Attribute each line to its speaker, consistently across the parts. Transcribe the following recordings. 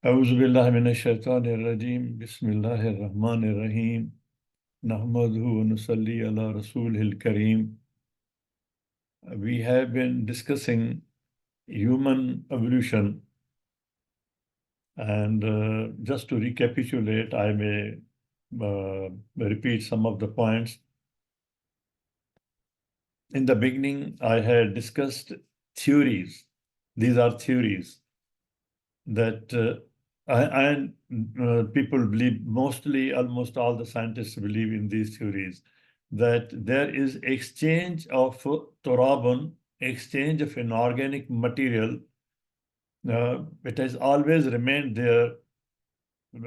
Speaker 1: Auzubillahi minash-shaytanir-rajim. Bismillahir-rahmanir-rahim. Nahmaduhu wa nusalli ala rasulihil kareem. We have been discussing human evolution, and just to recapitulate, I may repeat some of the points. In the beginning, I had discussed theories. These are theories that people believe, mostly almost all the scientists believe in these theories, that there is exchange of torabon, exchange of inorganic material. It has always remained there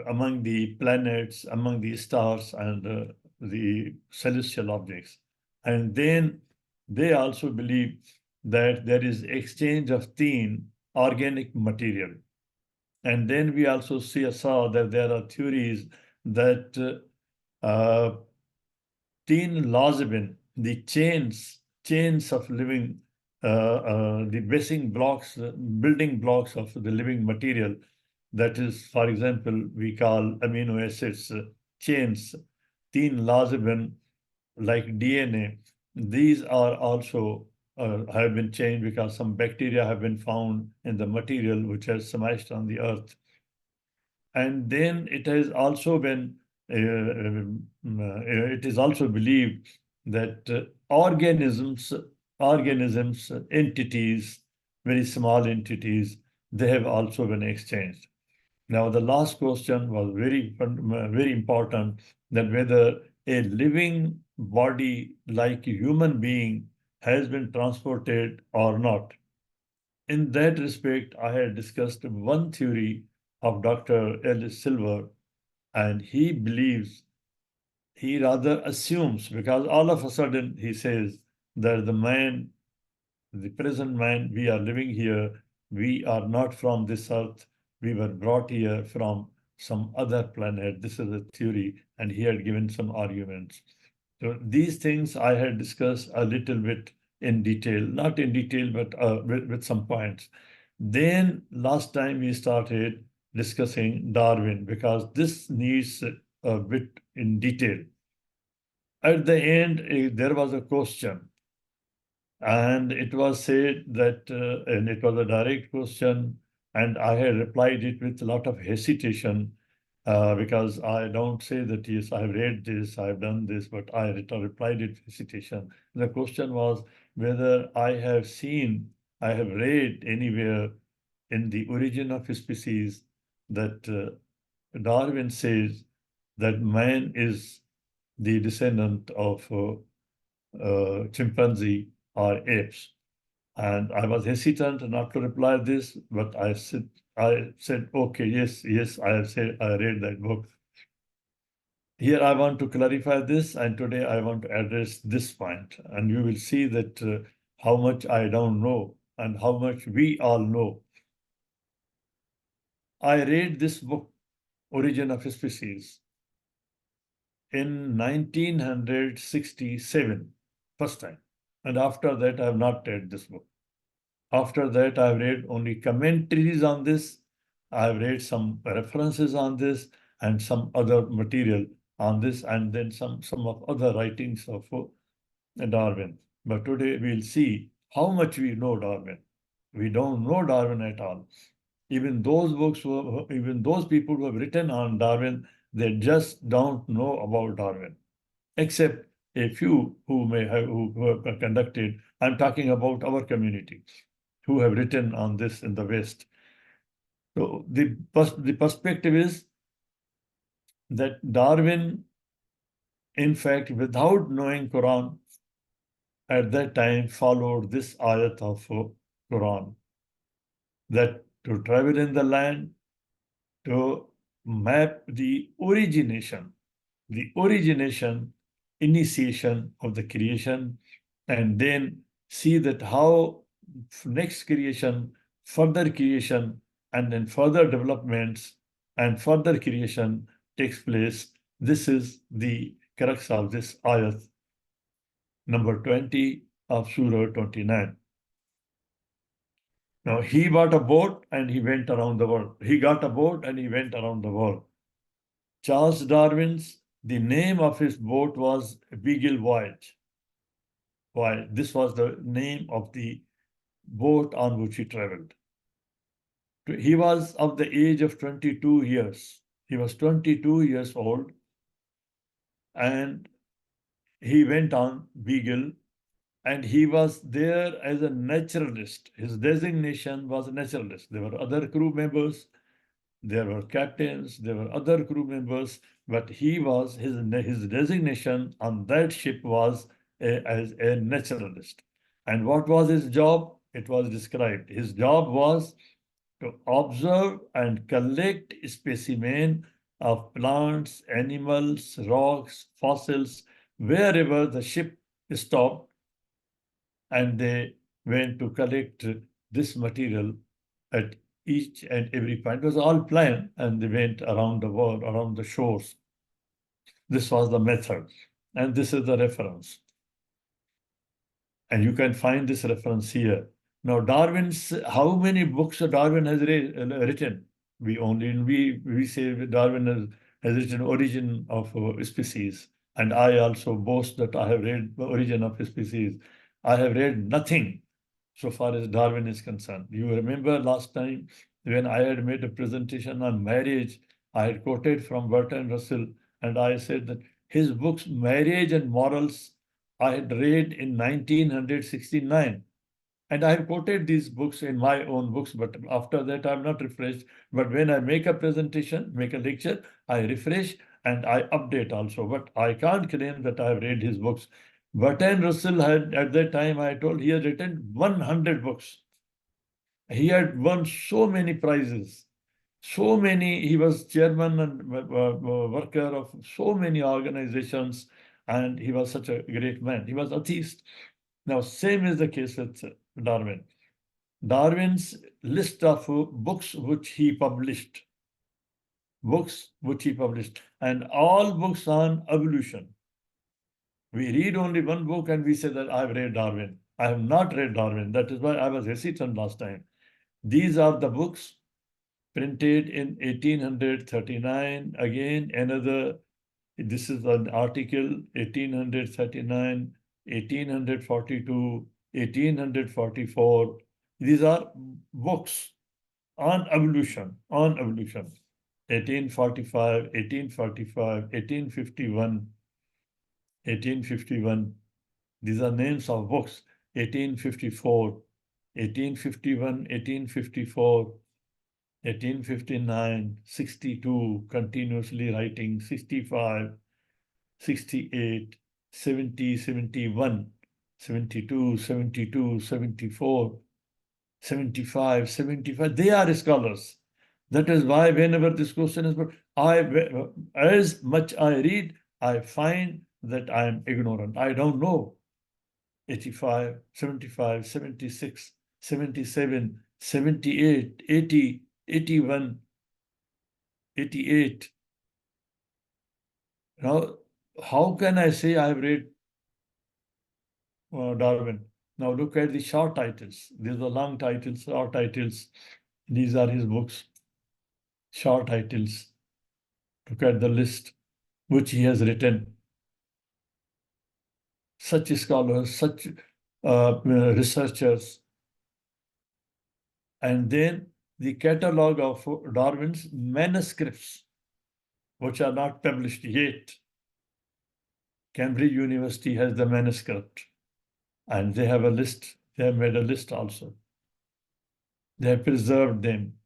Speaker 1: among the planets, among the stars, and the celestial objects. And then they also believe that there is exchange of thin organic material. And then we also saw that there are theories that teen lazibin, the chains of living, the building blocks of the living material. That is, for example, we call amino acids chains, teen lazibin, like DNA. These are also have been changed because some bacteria have been found in the material which has smashed on the earth. And then it has also been, it is also believed that organisms, entities, very small entities, they have also been exchanged. Now, the last question was very important, that whether a living body like a human being has been transported or not. In that respect, I had discussed one theory of Dr. Ellis Silver, and he believes, he rather assumes, because all of a sudden he says that the present man, we are living here, we are not from this earth, we were brought here from some other planet. This is a theory, and he had given some arguments. So these things I had discussed a little bit in detail, not in detail, but with some points. Then last time we started discussing Darwin, because this needs a bit in detail. At the end, there was a question, and it was said that, and it was a direct question, and I had replied it with a lot of hesitation, because I don't say that, yes, I have read this, I have done this, but I replied it with hesitation. The question was whether I have read anywhere in the Origin of Species that Darwin says that man is the descendant of chimpanzee or apes. And I was hesitant not to reply this, but I said, okay, yes, I read that book. Here I want to clarify this, and today I want to address this point, and you will see that how much I don't know and how much we all know. I read this book, Origin of Species, in 1967, first time. And after that, I have not read this book. After that, I've read only commentaries on this. I've read some references on this and some other material on this, and then some of other writings of Darwin. But today we'll see how much we know Darwin. We don't know Darwin at all. Even those even those people who have written on Darwin, they just don't know about Darwin, except a few who have conducted. I'm talking about our community, who have written on this in the West. So the perspective is that Darwin, in fact, without knowing Quran, at that time followed this ayat of Quran, that to travel in the land, to map the origination, initiation of the creation, and then see that how next creation, further creation, and then further developments and further creation takes place. This is the crux of this ayat, number 20 of Surah 29. Now, he bought a boat and he went around the world. He got a boat and he went around the world. Charles Darwin's, the name of his boat was Beagle Voyage. Why? This was the name of the boat on which he traveled. He was of the age of 22 years. He was 22 years old and he went on Beagle and he was there as a naturalist. His designation was a naturalist. There were other crew members, there were captains, there were other crew members, but he was, his designation on that ship was as a naturalist. And what was his job? It was described. His job was to observe and collect specimen of plants, animals, rocks, fossils, wherever the ship stopped, and they went to collect this material at each and every point. It was all planned, and they went around the world, around the shores. This was the method, and this is the reference. And you can find this reference here. Now, Darwin's, how many books Darwin has written? We say Darwin has written Origin of Species. And I also boast that I have read the Origin of Species. I have read nothing so far as Darwin is concerned. You remember last time when I had made a presentation on marriage, I had quoted from Bertrand Russell, and I said that his books, Marriage and Morals, I had read in 1969. And I have quoted these books in my own books, but after that I'm not refreshed. But when I make a presentation, make a lecture, I refresh and I update also. But I can't claim that I have read his books. Bertrand Russell had, at that time, I told he had written 100 books. He had won so many prizes. So many, he was chairman and worker of so many organizations, and he was such a great man. He was atheist. Now, same is the case with Darwin. Darwin's list of books which he published, and all books on evolution. We read only one book and we say that I've read Darwin. I have not read Darwin. That is why I was hesitant last time. These are the books printed in 1839. Again, another, this is an article, 1839, 1842, 1844. These are books on evolution, 1845, 1845, 1851, 1851. These are names of books, 1854, 1851, 1854, 1859, 62, continuously writing, 65, 68, 70, 71, 72, 72, 74, 75, 75. They are scholars. That is why whenever this question is, but as much I read, I find that I am ignorant. I don't know. 85, 75, 76, 77, 78, 80, 81, 88. Now, how can I say I have read Darwin? Now look at the short titles. These are long titles, short titles. These are his books. Short titles. Look at the list which he has written. Such scholars, such researchers. And then the catalog of Darwin's manuscripts, which are not published yet. Cambridge University has the manuscript, and they have a list. They have made a list also. They have preserved them.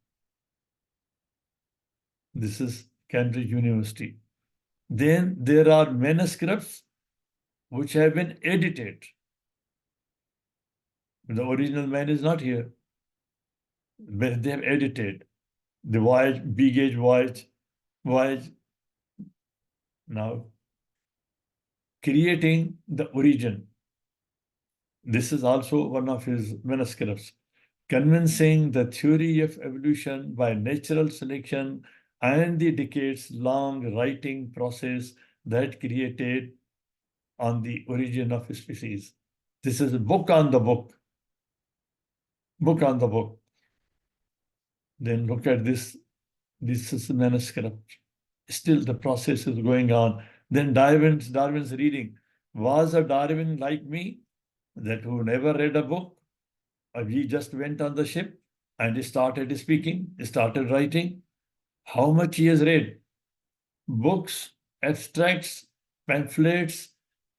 Speaker 1: This is Cambridge University. Then there are manuscripts which have been edited. The original man is not here. But they have edited the voyage, big age voyage. Now, creating the origin. This is also one of his manuscripts. Convincing the theory of evolution by natural selection and the decades-long writing process that created on the origin of species. This is a book on the book. Book on the book. Then look at this. This is manuscript. Still the process is going on. Then Darwin's reading. Was a Darwin like me, that who never read a book? He just went on the ship and started speaking, started writing. How much he has read? Books, abstracts, pamphlets.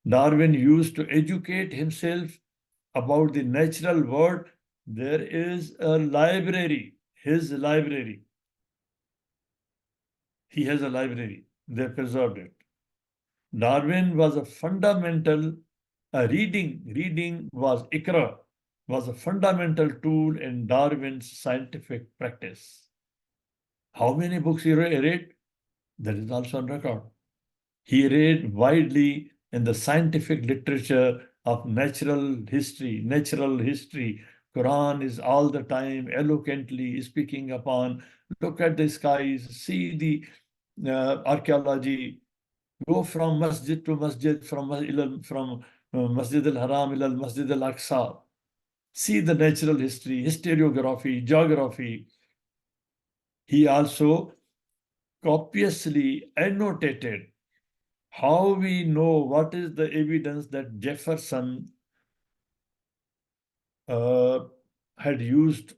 Speaker 1: Darwin used to educate himself about the natural world. There is a library, his library. He has a library. They preserved it. Darwin was a fundamental reading was Ikra, was a fundamental tool in Darwin's scientific practice. How many books he read? That is also on record. He read widely in the scientific literature of natural history. Quran is all the time eloquently speaking upon, look at the skies, see the archaeology, go from masjid to masjid, from Masjid al-Haram ila Masjid al-Aqsa. See the natural history, historiography, geography. He also copiously annotated. How we know what is the evidence that Jefferson had used,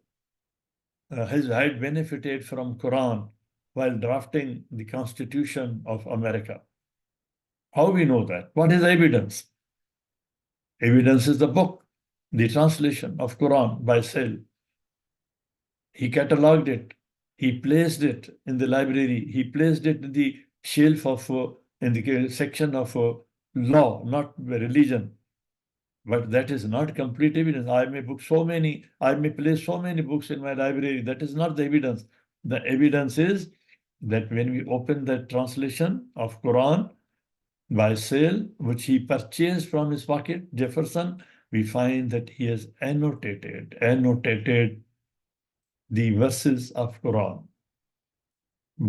Speaker 1: had benefited from Quran while drafting the Constitution of America? How we know that? What is evidence? Evidence is the book, the translation of Quran by Sale. He catalogued it. He placed it in the library. He placed it in the shelf of, in the section of law, not religion. But that is not complete evidence. I may place so many books in my library. That is not the evidence. The evidence is that when we open the translation of Quran by Sale, which he purchased from his pocket, Jefferson, we find that he has annotated the verses of Quran.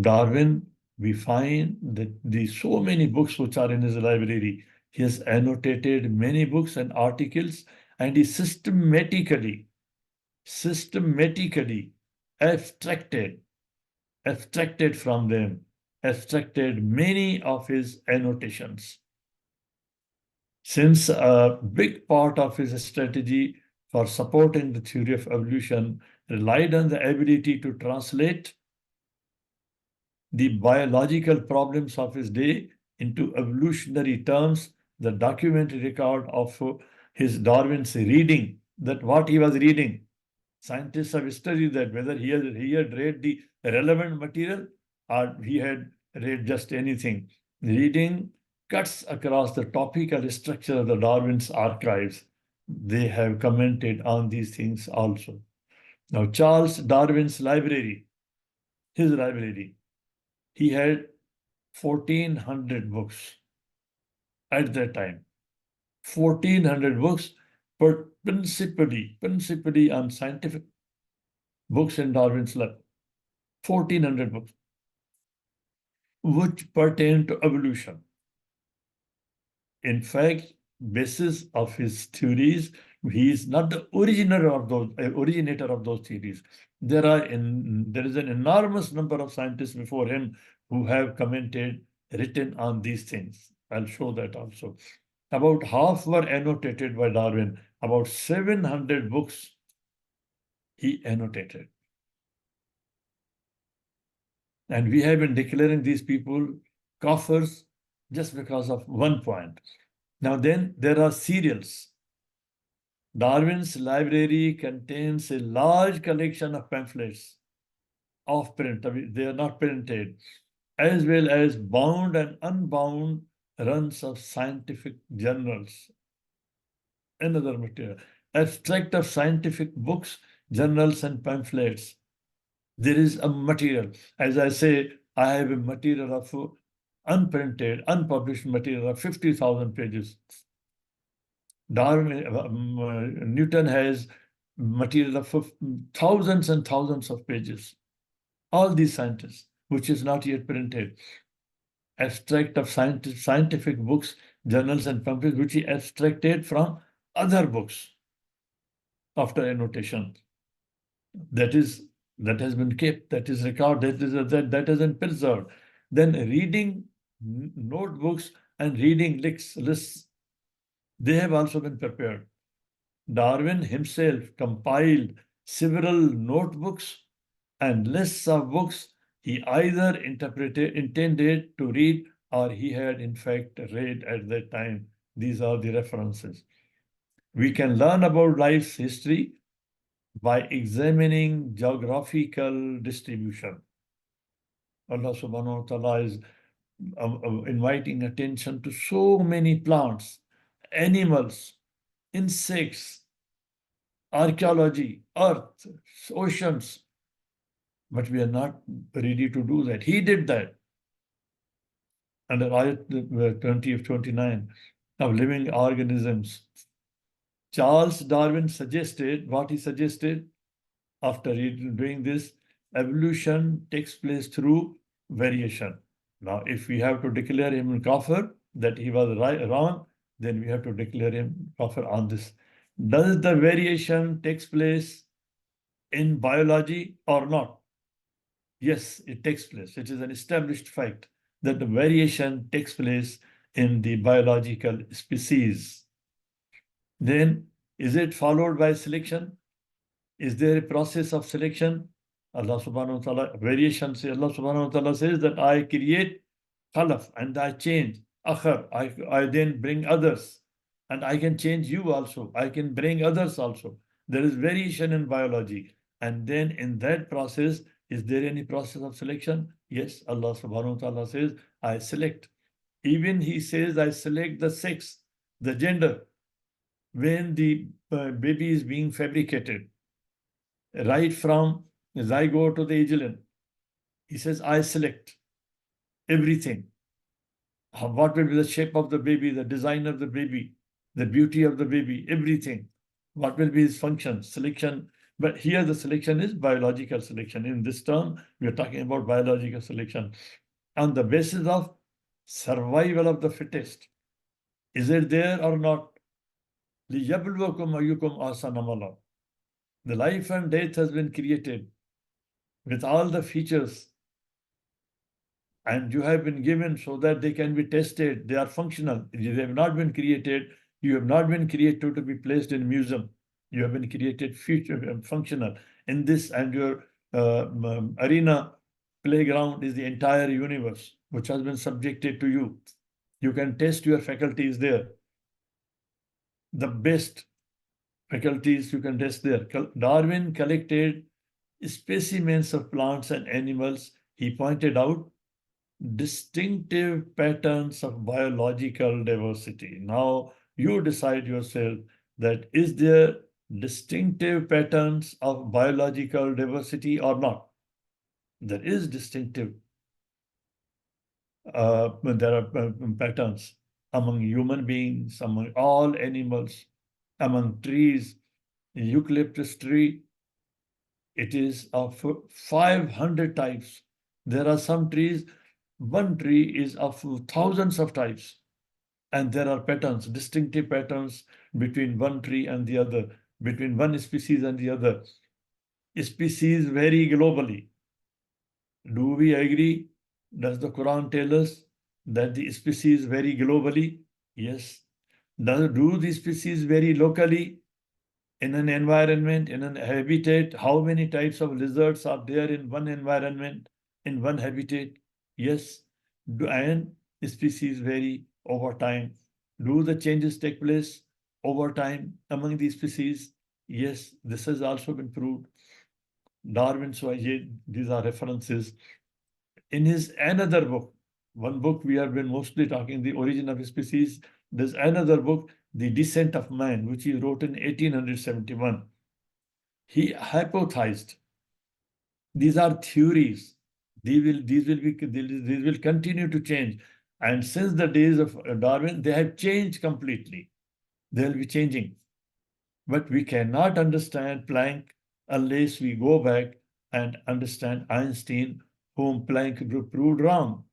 Speaker 1: Darwin, we find that the so many books which are in his library, he has annotated many books and articles, and he systematically abstracted from them, abstracted many of his annotations. Since a big part of his strategy for supporting the theory of evolution relied on the ability to translate the biological problems of his day into evolutionary terms, the documentary record of his Darwin's reading, that what he was reading. Scientists have studied that, whether he had read the relevant material or he had read just anything. Reading cuts across the topical structure of the Darwin's archives. They have commented on these things also. Now, Charles Darwin's library, his library, he had 1,400 books at that time. 1,400 books, but principally on scientific books in Darwin's lab. 1,400 books, which pertain to evolution. In fact, basis of his theories, he is not the originator of those theories. There is an enormous number of scientists before him who have commented, written on these things. I'll show that also. About half were annotated by Darwin. About 700 books he annotated. And we have been declaring these people kafirs just because of one point. Now then, there are serials. Darwin's library contains a large collection of pamphlets off print. They are not printed, as well as bound and unbound runs of scientific journals. Another material. Abstract of scientific books, journals, and pamphlets. There is a material. As I say, I have a material of unprinted, unpublished material of 50,000 pages. Newton has material of thousands and thousands of pages. All these scientists, which is not yet printed. Abstract of scientific books, journals, and pamphlets, which he abstracted from other books after annotation. That is that has been kept, that is recorded, that has been preserved. Then reading notebooks and reading lists, they have also been prepared. Darwin himself compiled several notebooks and lists of books he either intended to read or he had in fact read at that time. These are the references. We can learn about life's history by examining geographical distribution. Allah subhanahu wa ta'ala is inviting attention to so many plants, animals, insects, archaeology, earth, oceans. But we are not ready to do that. He did that. Under Ayah 20 of 29 of living organisms. Charles Darwin suggested, what he suggested after doing this, evolution takes place through variation. Now, if we have to declare him kafir, that he was wrong, then we have to declare him kafir on this. Does the variation takes place in biology or not? Yes, it takes place. It is an established fact that the variation takes place in the biological species. Then, is it followed by selection? Is there a process of selection? Allah subhanahu wa ta'ala, variation, Allah subhanahu wa ta'ala says that I create khalaf and I change. Akhar, I then bring others. And I can change you also. I can bring others also. There is variation in biology. And then in that process, is there any process of selection? Yes, Allah subhanahu wa ta'ala says, I select. Even he says, I select the sex, the gender, when the baby is being fabricated, right from zygote to the agilin. He says, I select everything. What will be the shape of the baby, the design of the baby, the beauty of the baby, everything. What will be his function, selection. But here the selection is biological selection. In this term, we are talking about biological selection. On the basis of survival of the fittest. Is it there or not? لِيَبْلُوَكُمْ أَيُّكُمْ أَحْسَنُ عَمَلًا. The life and death has been created with all the features, and you have been given so that they can be tested. They are functional. They have not been created. You have not been created to be placed in a museum. You have been created functional in this, and your arena playground is the entire universe, which has been subjected to you. You can test your faculties there. The best faculties you can test there. Darwin collected specimens of plants and animals. He pointed out distinctive patterns of biological diversity. Now you decide yourself that is there distinctive patterns of biological diversity or not? There is distinctive. There are patterns among human beings, among all animals, among trees. Eucalyptus tree, it is of 500 types. There are some trees, one tree is of thousands of types. And there are patterns, distinctive patterns between one tree and the other, between one species and the other. Species vary globally. Do we agree? Does the Quran tell us that the species vary globally? Yes. Do the species vary locally? In an environment, in an habitat, how many types of lizards are there in one environment, in one habitat? Yes. And species vary over time. Do the changes take place over time among these species? Yes, this has also been proved. Darwin, so these are references. In his another book, one book we have been mostly talking, The Origin of Species, there's another book, The Descent of Man, which he wrote in 1871. He hypothesized. These are theories. These will continue to change. And since the days of Darwin, they have changed completely. They'll be changing. But we cannot understand Planck unless we go back and understand Einstein, whom Planck proved wrong.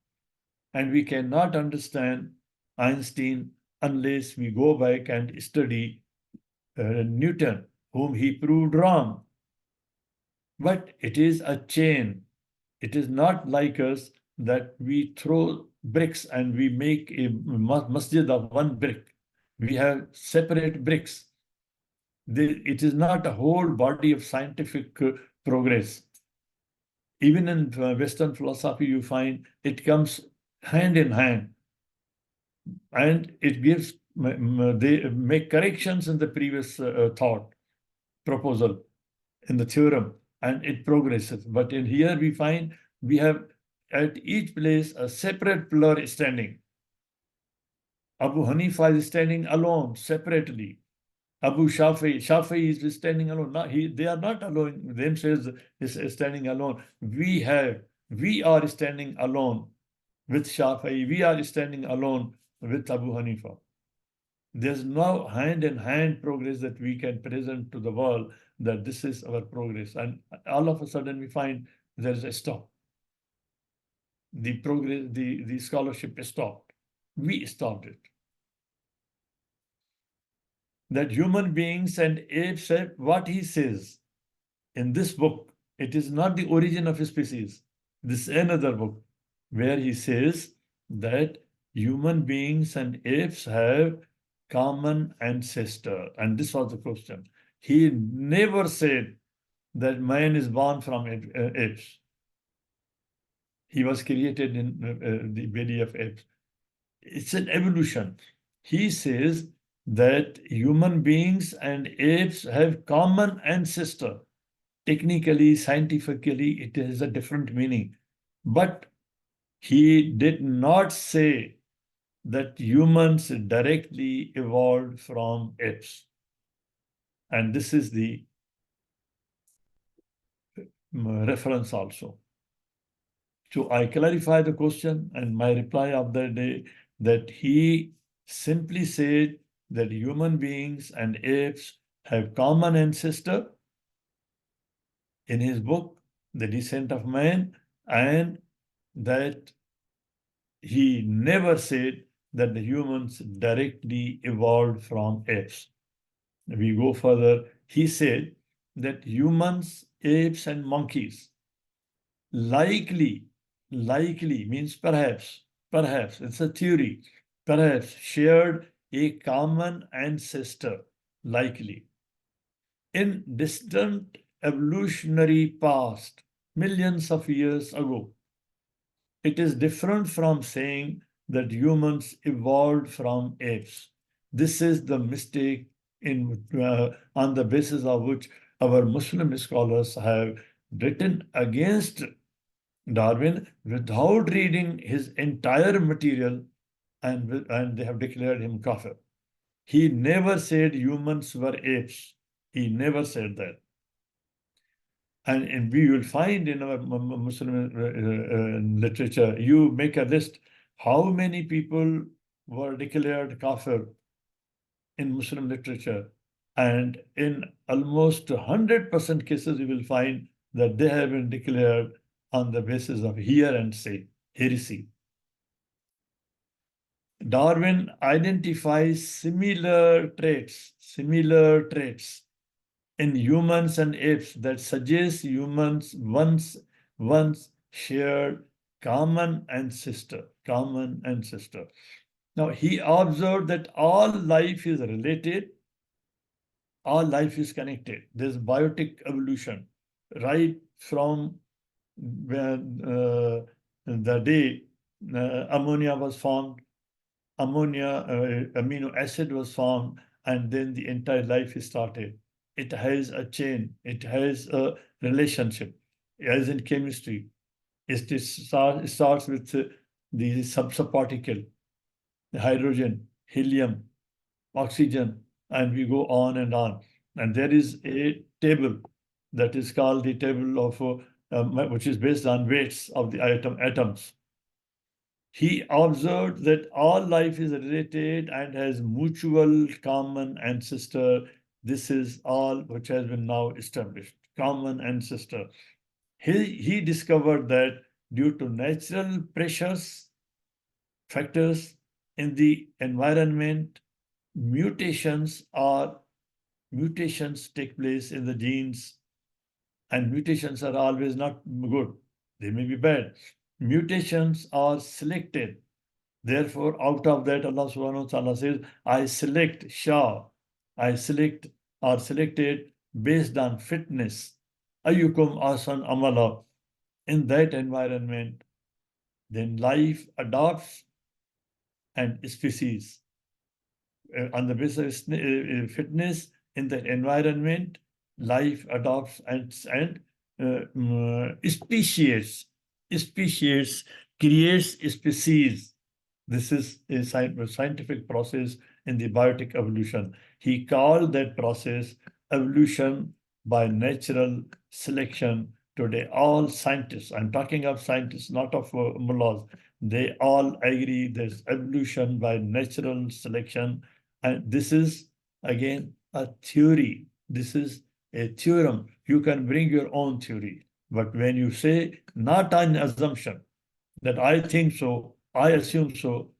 Speaker 1: And we cannot understand Einstein unless we go back and study Newton, whom he proved wrong. But it is a chain. It is not like us that we throw bricks and we make a masjid of one brick. We have separate bricks. It is not a whole body of scientific progress. Even in Western philosophy, you find it comes hand in hand, and it gives, they make corrections in the previous thought, proposal, in the theorem, and it progresses. But in here we find we have at each place a separate pillar standing. Abu Hanifa is standing alone, separately. Abu Shafi is standing alone. Not, they are not alone themselves is standing alone. We are standing alone with Shafi. We are standing alone with Abu Hanifa. There's no hand-in-hand progress that we can present to the world that this is our progress. And all of a sudden we find there's a stop. The progress, the scholarship stopped. We stopped it. That human beings and apes have what he says in this book. It is not the origin of a species. This is another book where he says that human beings and apes have common ancestor. And this was the question. He never said that man is born from apes. He was created in the belly of apes. It's an evolution. He says that human beings and apes have common ancestor. Technically, scientifically, it has a different meaning. But he did not say that humans directly evolved from apes. And this is the reference also. So I clarify the question, and my reply of the day that he simply said that human beings and apes have common ancestor in his book, The Descent of Man, and that he never said that the humans directly evolved from apes. We go further. He said that humans, apes, and monkeys likely means perhaps, it's a theory, perhaps shared a common ancestor, likely. In distant evolutionary past, millions of years ago. It is different from saying that humans evolved from apes. This is the mistake on the basis of which our Muslim scholars have written against Darwin without reading his entire material, and they have declared him kafir. He never said humans were apes. He never said that. And we will find in our Muslim literature, you make a list how many people were declared kafir in Muslim literature. And in almost 100% cases, you will find that they have been declared on the basis of hear and say, heresy. Darwin identifies similar traits in humans and apes that suggest humans once shared common ancestor. Now, he observed that all life is related, all life is connected. There's biotic evolution right from when the day ammonia was formed, amino acid was formed, and then the entire life started. It has a chain, it has a relationship, as in chemistry. It starts with the subparticle, the hydrogen, helium, oxygen, and we go on and on. And there is a table that is called the table of, which is based on weights of the atoms. He observed that all life is related and has mutual common ancestor. This is all which has been now established, common ancestor. He discovered that due to natural pressures, factors in the environment, mutations take place in the genes, And mutations are always not good. They may be bad. Mutations are selected. Therefore, out of that, Allah subhanahu wa ta'ala says, I select Shah. I select or selected based on fitness. Ayyukum asan amala. In that environment, then life adopts and species. On the basis of fitness in that environment, life adopts and species creates species. This is a scientific process in the biotic evolution. He called that process evolution by natural selection. Today, all scientists, I'm talking of scientists, not of mullahs, they all agree there's evolution by natural selection. And this is, again, a theory. This is a theorem. You can bring your own theory. But when you say, not an assumption, that I think so, I assume so,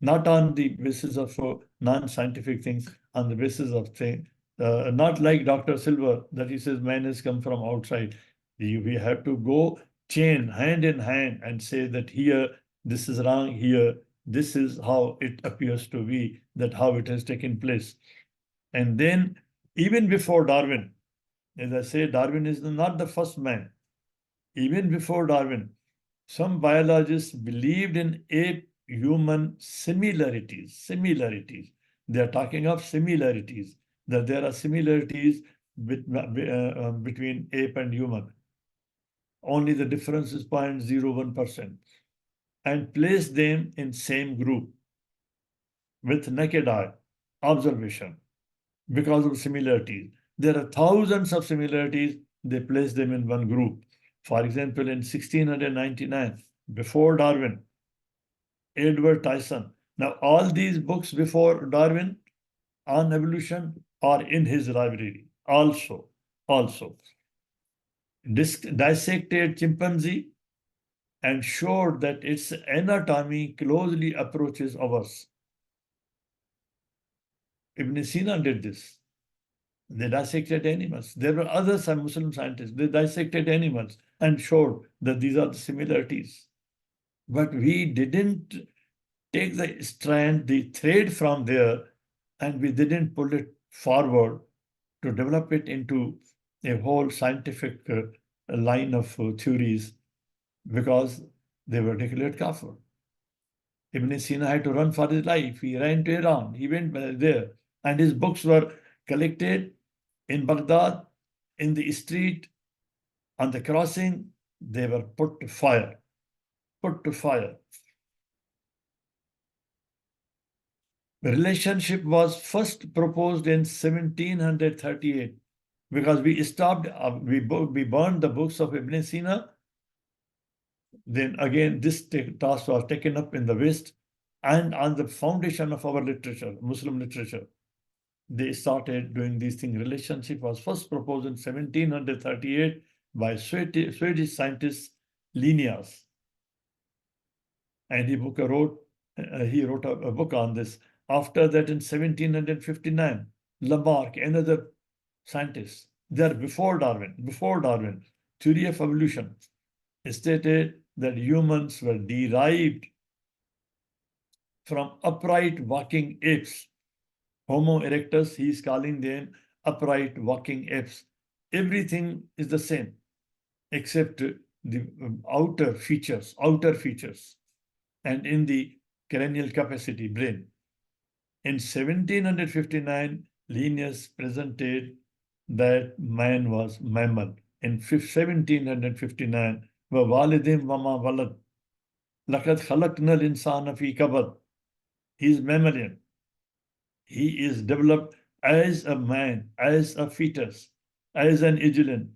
Speaker 1: not on the basis of non-scientific things, on the basis of things, not like Dr. Silver, that he says man has come from outside. We have to go chain, hand in hand, and say that here, this is wrong, here, this is how it appears to be, that how it has taken place. And then, even before Darwin, as I say, Darwin is not the first man. Even before Darwin, some biologists believed in ape-human similarities. They are talking of similarities, that there are similarities between ape and human. Only the difference is 0.01%. And place them in same group with naked eye observation because of similarities. There are thousands of similarities. They place them in one group. For example, in 1699, before Darwin, Edward Tyson. Now, all these books before Darwin on evolution are in his library. Also, dissected chimpanzee and showed that its anatomy closely approaches ours. Ibn Sina did this. They dissected animals. There were other Muslim scientists. They dissected animals and showed that these are the similarities. But we didn't take the strand, the thread from there, and we didn't pull it forward to develop it into a whole scientific line of theories, because they were declared kafir. Ibn Sina had to run for his life. He ran to Iran. He went there. And his books were collected in Baghdad, in the street, on the crossing. They were put to fire. Put to fire. The relationship was first proposed in 1738 because we stopped, we burned the books of Ibn Sina. Then again, this task was taken up in the West, and on the foundation of our literature, Muslim literature, they started doing these things. Relationship was first proposed in 1738 by Swedish scientist Linnaeus. And he wrote a book on this. After that, in 1759, Lamarck, another scientist, there before Darwin, theory of evolution, stated that humans were derived from upright walking apes. Homo erectus, he is calling them upright walking apes. Everything is the same except the outer features, and in the cranial capacity, brain. In 1759, Linnaeus presented that man was mammal. In 1759, وَوَالِدٍ وَمَا وَلَدٍ لَقَدْ خَلَقْنَا الْإِنسَانَ فِي كَبَدٍ. He is mammalian. He is developed as a man, as a fetus, as an eugene,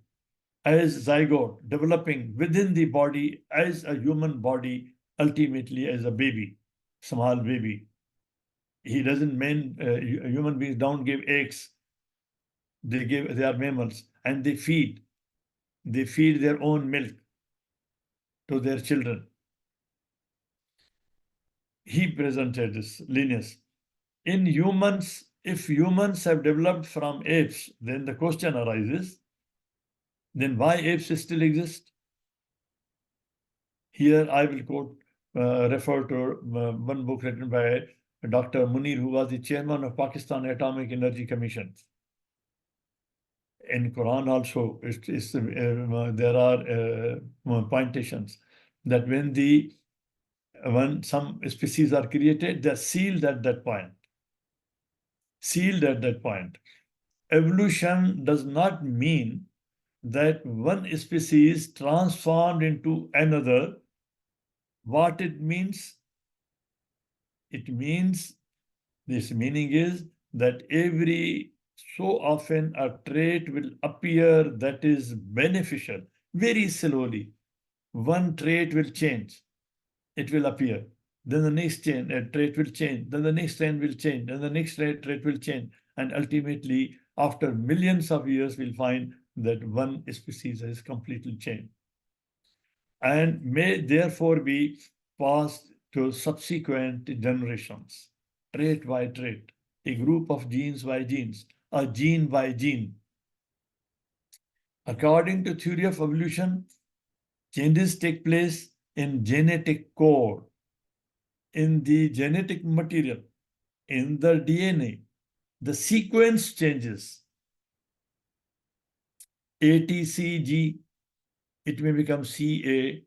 Speaker 1: as zygote, developing within the body as a human body, ultimately as a baby, small baby. He doesn't mean human beings don't give eggs. They are mammals, and they feed their own milk to their children. He presented this, Linnaeus. In humans, if humans have developed from apes, then the question arises, Then why apes still exist? Here I will refer to one book written by Dr. Munir, who was the chairman of Pakistan Atomic Energy Commission. In Quran also, there are pointations that when some species are created, they're sealed at that point. Sealed at that point. Evolution does not mean that one species transformed into another. What it means? It means, this meaning is that every so often a trait will appear that is beneficial, very slowly. One trait will change, it will appear. Then the next trait will change, then the next trait will change, then the next trait will change. And ultimately, after millions of years, we'll find that one species has completely changed and may therefore be passed to subsequent generations, trait by trait, a group of genes by genes, a gene by gene. According to theory of evolution, changes take place in genetic code, in the genetic material, in the DNA. The sequence changes. ATCG, it may become CA,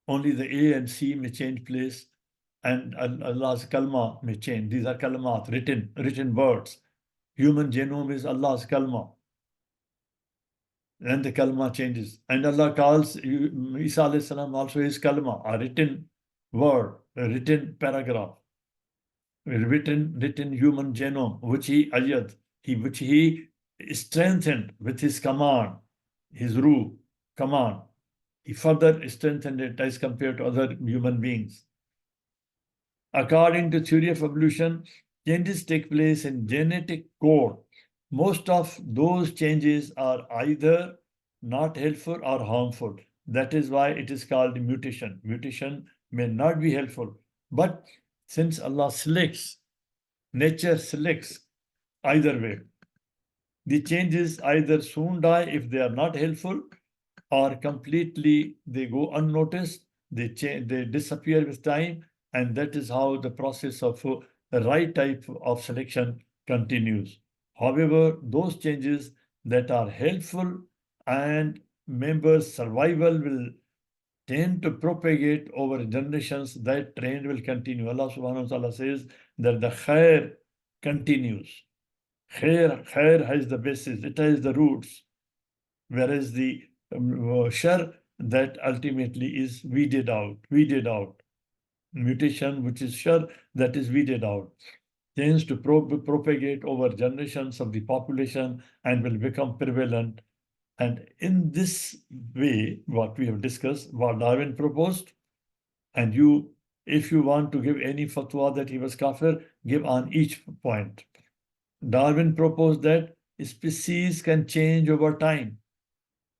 Speaker 1: only the A and C may change place, and Allah's kalma may change. These are kalmat, written words. Human genome is Allah's kalma. And the kalma changes. And Allah calls Isa alayhi salam also his kalma, a written word, a written paragraph, a written human genome, which which he strengthened with his command, his ruh, command. He further strengthened it as compared to other human beings. According to theory of evolution, changes take place in genetic code. Most of those changes are either not helpful or harmful. That is why it is called mutation. Mutation may not be helpful, but since Allah selects, nature selects either way. The changes either soon die if they are not helpful, or completely they go unnoticed, they disappear with time, and that is how the process of the right type of selection continues. However, those changes that are helpful and members' survival will tend to propagate over generations, that trend will continue. Allah subhanahu wa ta'ala says that the khair continues. Khair has the basis, it has the roots, whereas the shar, that ultimately is weeded out. Mutation, which is shar, that is weeded out, tends to propagate over generations of the population and will become prevalent. And in this way, what we have discussed, what Darwin proposed, and if you want to give any fatwa that he was kafir, give on each point. Darwin proposed that species can change over time.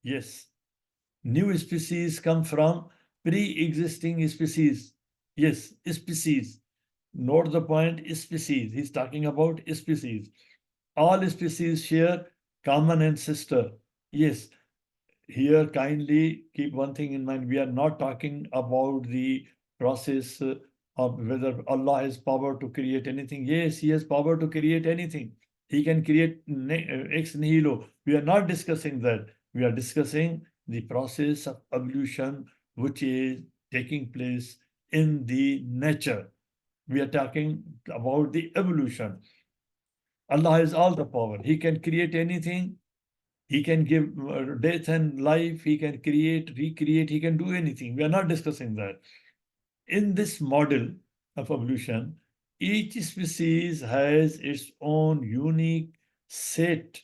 Speaker 1: Yes. New species come from pre-existing species. Yes, species. Note the point, species. He's talking about species. All species share common ancestor. Yes, here kindly keep one thing in mind. We are not talking about the process of whether Allah has power to create anything. Yes, he has power to create anything. He can create ex nihilo. We are not discussing that. We are discussing the process of evolution which is taking place in the nature. We are talking about the evolution. Allah has all the power. He can create anything. He can give death and life. He can create, recreate. He can do anything. We are not discussing that. In this model of evolution, each species has its own unique set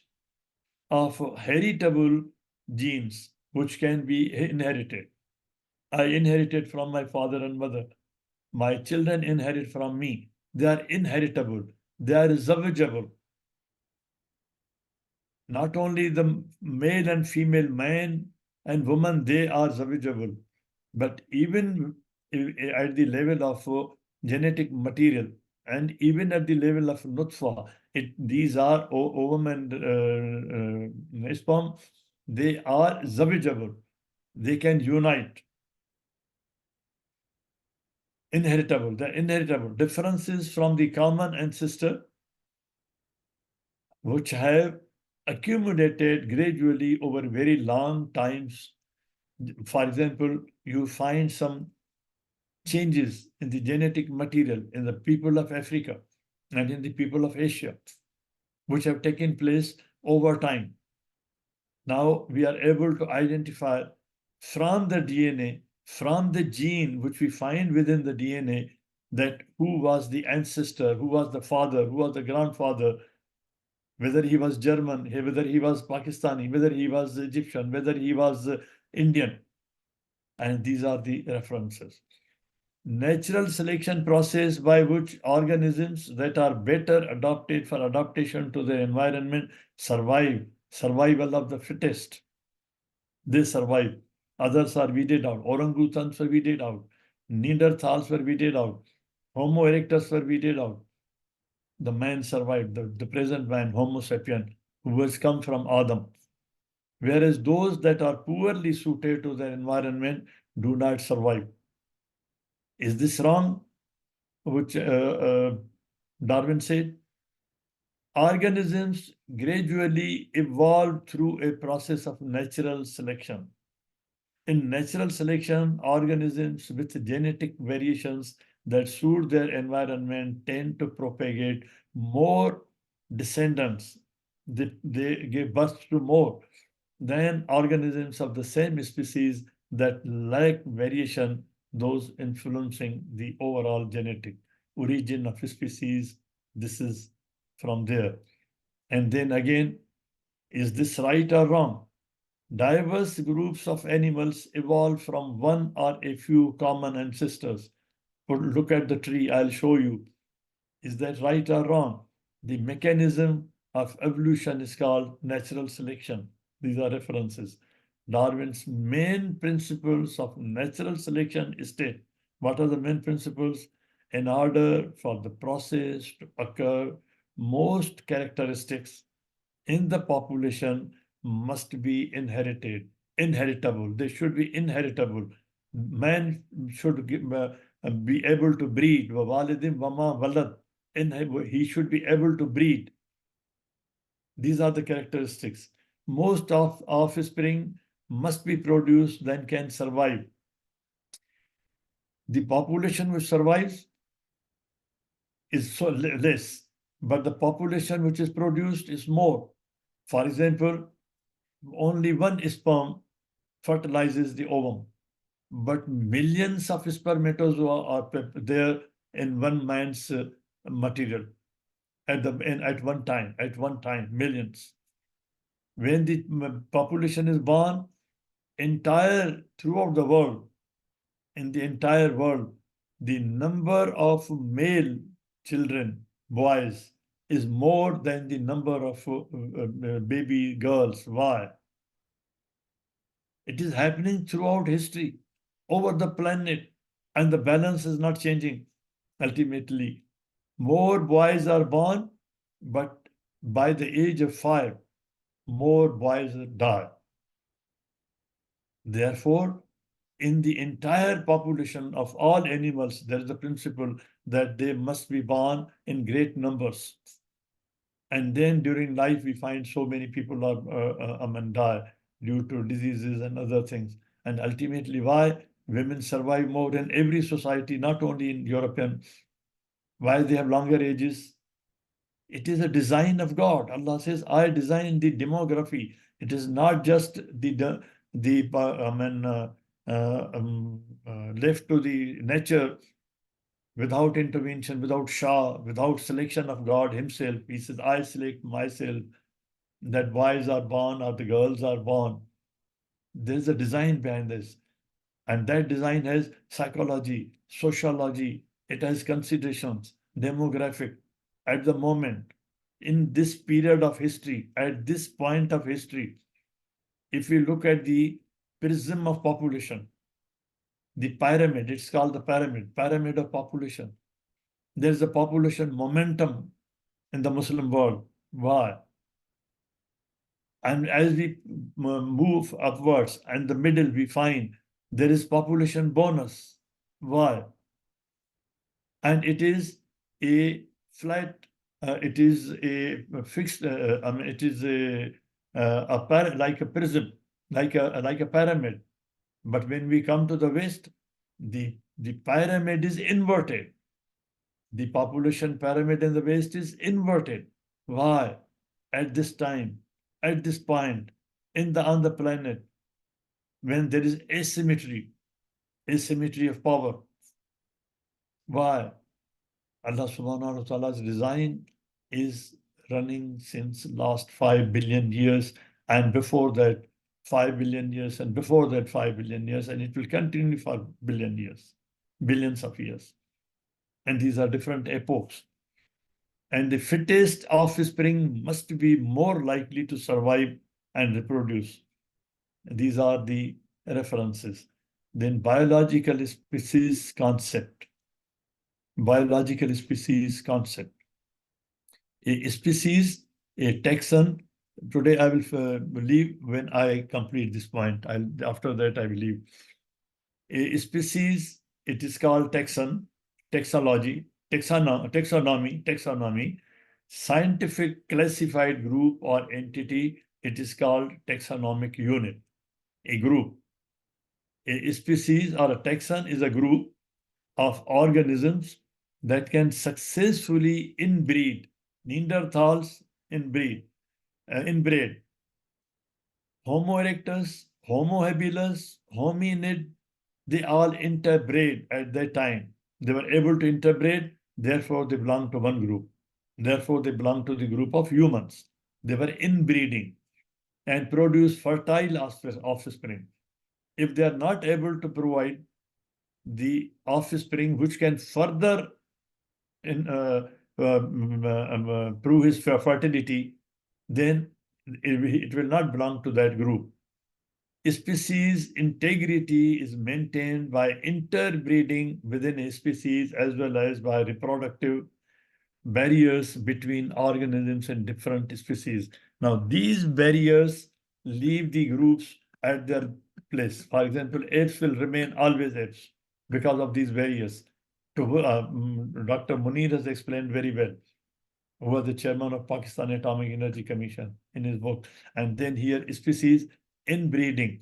Speaker 1: of heritable genes which can be inherited. I inherited from my father and mother. My children inherit from me. They are inheritable. They are zavajable. Not only the male and female, man and woman, they are zavajable. But even at the level of genetic material and even at the level of nutfa, these are ovum and sperm. They are zawijable. They can unite. Inheritable. They're inheritable. Differences from the common ancestor which have accumulated gradually over very long times. For example, you find some changes in the genetic material in the people of Africa and in the people of Asia, which have taken place over time. Now we are able to identify from the DNA, from the gene which we find within the DNA, that who was the ancestor, who was the father, who was the grandfather, whether he was German, whether he was Pakistani, whether he was Egyptian, whether he was Indian. And these are the references. Natural selection process by which organisms that are better adapted for adaptation to their environment survive. Survival of the fittest. They survive. Others are weeded out. Orangutans were weeded out. Neanderthals were weeded out. Homo erectus were weeded out. The man survived, the present man, Homo sapien, who has come from Adam. Whereas those that are poorly suited to their environment do not survive. Is this wrong? Which Darwin said? Organisms gradually evolve through a process of natural selection. In natural selection, organisms with genetic variations that suit their environment tend to propagate more descendants. They give birth to more than organisms of the same species that lack variation, those influencing the overall genetic origin of a species. This is from there. And then again, is this right or wrong? Diverse groups of animals evolved from one or a few common ancestors. But look at the tree, I'll show you. Is that right or wrong? The mechanism of evolution is called natural selection. These are references. Darwin's main principles of natural selection state. What are the main principles? In order for the process to occur, most characteristics in the population must be inheritable. They should be inheritable. Man should be able to breed. He should be able to breed. These are the characteristics. Most of offspring must be produced, then can survive. The population which survives is so less, but the population which is produced is more. For example, only one sperm fertilizes the ovum, but millions of spermatozoa are there in one man's material at one time, millions. When the population is born, throughout the world, in the entire world, the number of male children, boys, is more than the number of baby girls. Why? It is happening throughout history, over the planet, and the balance is not changing. Ultimately, more boys are born, but by the age of 5, more boys die. Therefore, in the entire population of all animals, there is a principle that they must be born in great numbers. And then during life, we find so many people die due to diseases and other things. And ultimately, why? Women survive more in every society, not only in European. Why they have longer ages? It is a design of God. Allah says, I designed the demography. It is not just left to the nature without intervention, without Shah, without selection of God Himself. He says, I select myself that boys are born or the girls are born. There's a design behind this. And that design has psychology, sociology, it has considerations, demographic. At the moment, in this period of history, at this point of history, if we look at the prism of population, the pyramid, it's called the pyramid of population. There's a population momentum in the Muslim world. Why? And as we move upwards and the middle, we find there is population bonus. Why? And it is a flat, it is a fixed, I mean, it is like a prism, like a pyramid. But when we come to the West, the pyramid is inverted. The population pyramid in the West is inverted. Why? At this time, at this point, on the planet, when there is asymmetry of power. Why? Allah subhanahu wa ta'ala's design is running since last 5 billion years, and before that 5 billion years, and before that 5 billion years, and it will continue for billions of years. And these are different epochs. And the fittest offspring must be more likely to survive and reproduce. These are the references. Then biological species concept. Biological species concept. A species, a taxon. Today I will leave when I complete this point. After that I will leave. A species, it is called taxon, taxonomy, scientific classified group or entity, it is called taxonomic unit, a group. A species or a taxon is a group of organisms that can successfully inbreed. Neanderthals inbreed. Homo erectus, Homo habilis, hominid, they all interbred at that time. They were able to interbred, therefore they belong to one group. Therefore they belong to the group of humans. They were inbreeding and produce fertile offspring. If they are not able to provide the offspring which can further prove his fertility, then it will not belong to that group. Species integrity is maintained by interbreeding within a species as well as by reproductive barriers between organisms and different species. Now, these barriers leave the groups at their place. For example, apes will remain always apes because of these barriers. Dr. Munir has explained very well, who was the chairman of Pakistan Atomic Energy Commission in his book. And then here, species inbreeding.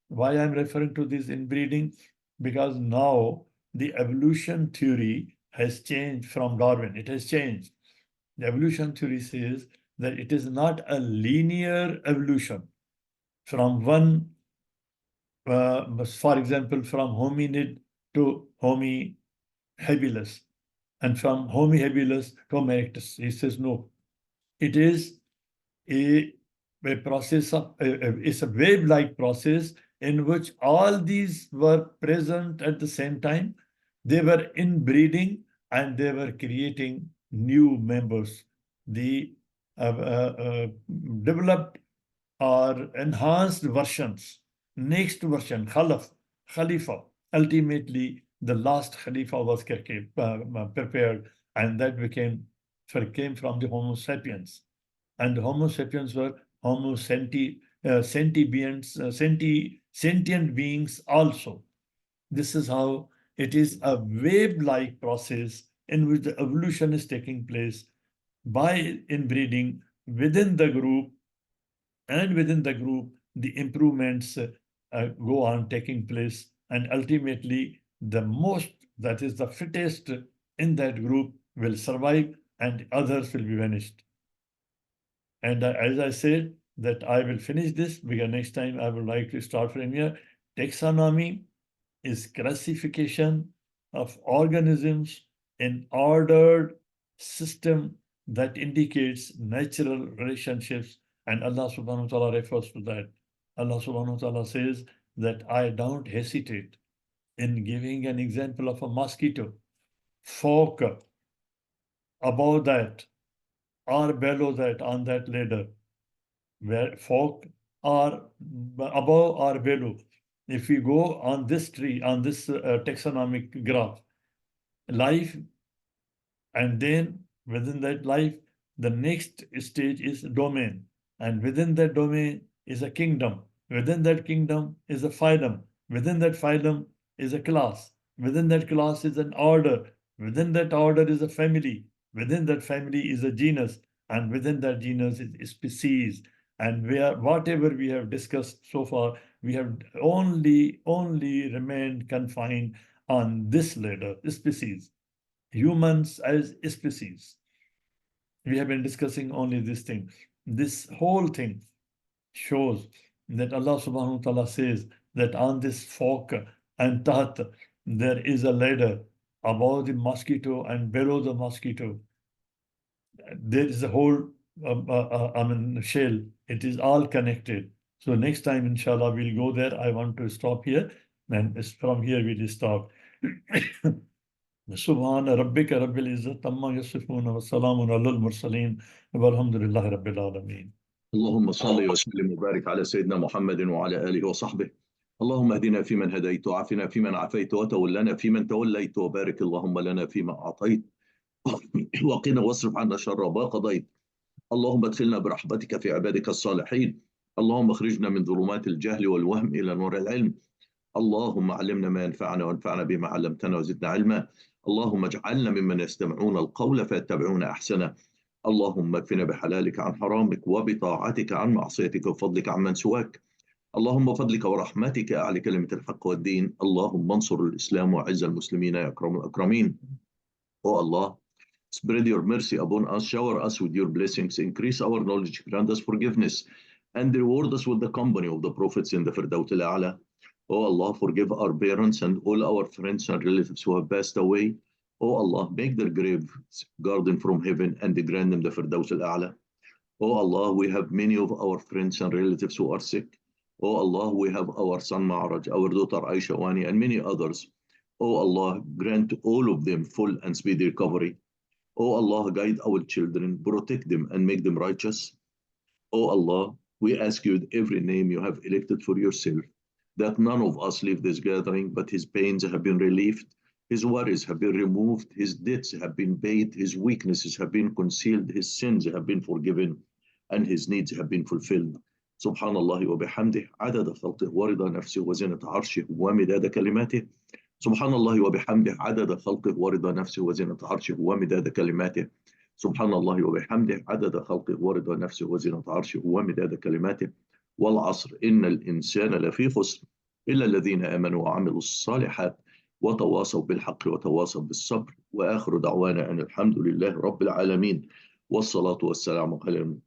Speaker 1: Why I'm referring to this inbreeding? Because now the evolution theory has changed from Darwin. It has changed. The evolution theory says that it is not a linear evolution from one, for example, from hominid to Homo habilis, and from Homo habilis to Homo erectus. He says no. It is a process of, it's a wave-like process in which all these were present at the same time. They were inbreeding and they were creating new members. The developed or enhanced versions, next version, Khalifa. Ultimately, the last Khalifa was prepared, and that came from the Homo sapiens. And the Homo sapiens were Homo sentient beings also. This is how it is a wave-like process in which the evolution is taking place by inbreeding within the group, and within the group, the improvements go on taking place, and ultimately the most, that is the fittest in that group, will survive and others will be vanished. And as I said, that I will finish this because next time I would like to start from here. Taxonomy is classification of organisms in ordered system that indicates natural relationships, and Allah subhanahu wa ta'ala refers to that. Allah subhanahu wa ta'ala says that I don't hesitate in giving an example of a mosquito. Folk above that or below that on that ladder, where folk are above or below. If we go on this tree, on this taxonomic graph, life, and then within that life, the next stage is domain. and within that domain is a kingdom. Within that kingdom is a phylum. Within that phylum is a class. Within that class is an order. Within that order is a family. Within that family is a genus. And within that genus is a species. And whatever we have discussed so far, we have only remained confined on this ladder, species. Humans as species. We have been discussing only this thing. This whole thing shows that Allah subhanahu wa ta'ala says that on this fork and taht there is a ladder above the mosquito and below the mosquito. There is a whole shell. It is all connected. So next time, inshallah, we'll go there. I want to stop here. And from here, we'll stop. سبحان ربك رب العزة عما يصفون وسلام على المرسلين والحمد لله رب العالمين.
Speaker 2: اللهم صل وسلم وبارك على سيدنا محمد وعلى آله وصحبه. اللهم اهدنا فيمن هديت وعافنا فيمن عافيت وتولنا فيمن توليت وبارك اللهم لنا فيما أعطيت وقنا واصرف عنا شر ما قضيت. اللهم ادخلنا برحمتك في عبادك الصالحين. اللهم اخرجنا من ظلمات الجهل والوهم إلى نور العلم. اللهم علمنا ما ينفعنا وانفعنا بما علمتنا وزدنا علما. اللهم اجعلنا ممن يستمعون القول فيتبعون أحسنه. اللهم اكفنا بحلالك عن حرامك وبطاعتك عن معصيتك وفضلك عن من سواك. اللهم فضلك ورحمتك أعلى كلمة الحق والدين. اللهم انصر الإسلام وعز المسلمين يا أكرم الأكرمين. Oh Allah, spread your mercy upon us, shower us with your blessings, increase our knowledge, grant us forgiveness, and reward us with the company of the prophets in the Firdaus al-A'la. Oh Allah, forgive our parents and all our friends and relatives who have passed away. Oh Allah, make their graves garden from heaven and grant them the Firdaus al-A'la. Oh Allah, we have many of our friends and relatives who are sick. Oh Allah, we have our son Ma'raj, our daughter Aisha Wani, and many others. Oh Allah, grant all of them full and speedy recovery. Oh Allah, guide our children, protect them and make them righteous. Oh Allah, we ask you with every name you have elected for yourself, that none of us leave this gathering, but his pains have been relieved, his worries have been removed, his debts have been paid, his weaknesses have been concealed, his sins have been forgiven, and his needs have been fulfilled. Subhanallah wa bihamdih, عدد خلقه ورضا نفسه وزنة عرشه ومداد كلماته. سبحان الله وبحمده عدد خلقه ورضا نفسه وزنة عرشه ومداد كلماته. سبحان الله وبحمده عدد خلقه ورضا نفسه وزنة عرشه ومداد كلماته. والعصر إن الإنسان لفي خسر إلا الذين آمنوا وعملوا الصالحات وتواصوا بالحق وتواصوا بالصبر. وآخر دعوانا أن الحمد لله رب العالمين والصلاة والسلام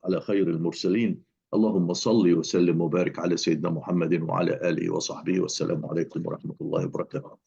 Speaker 2: على خير المرسلين. اللهم صل وسلم وبارك على سيدنا محمد وعلى آله وصحبه والسلام عليكم ورحمة الله وبركاته.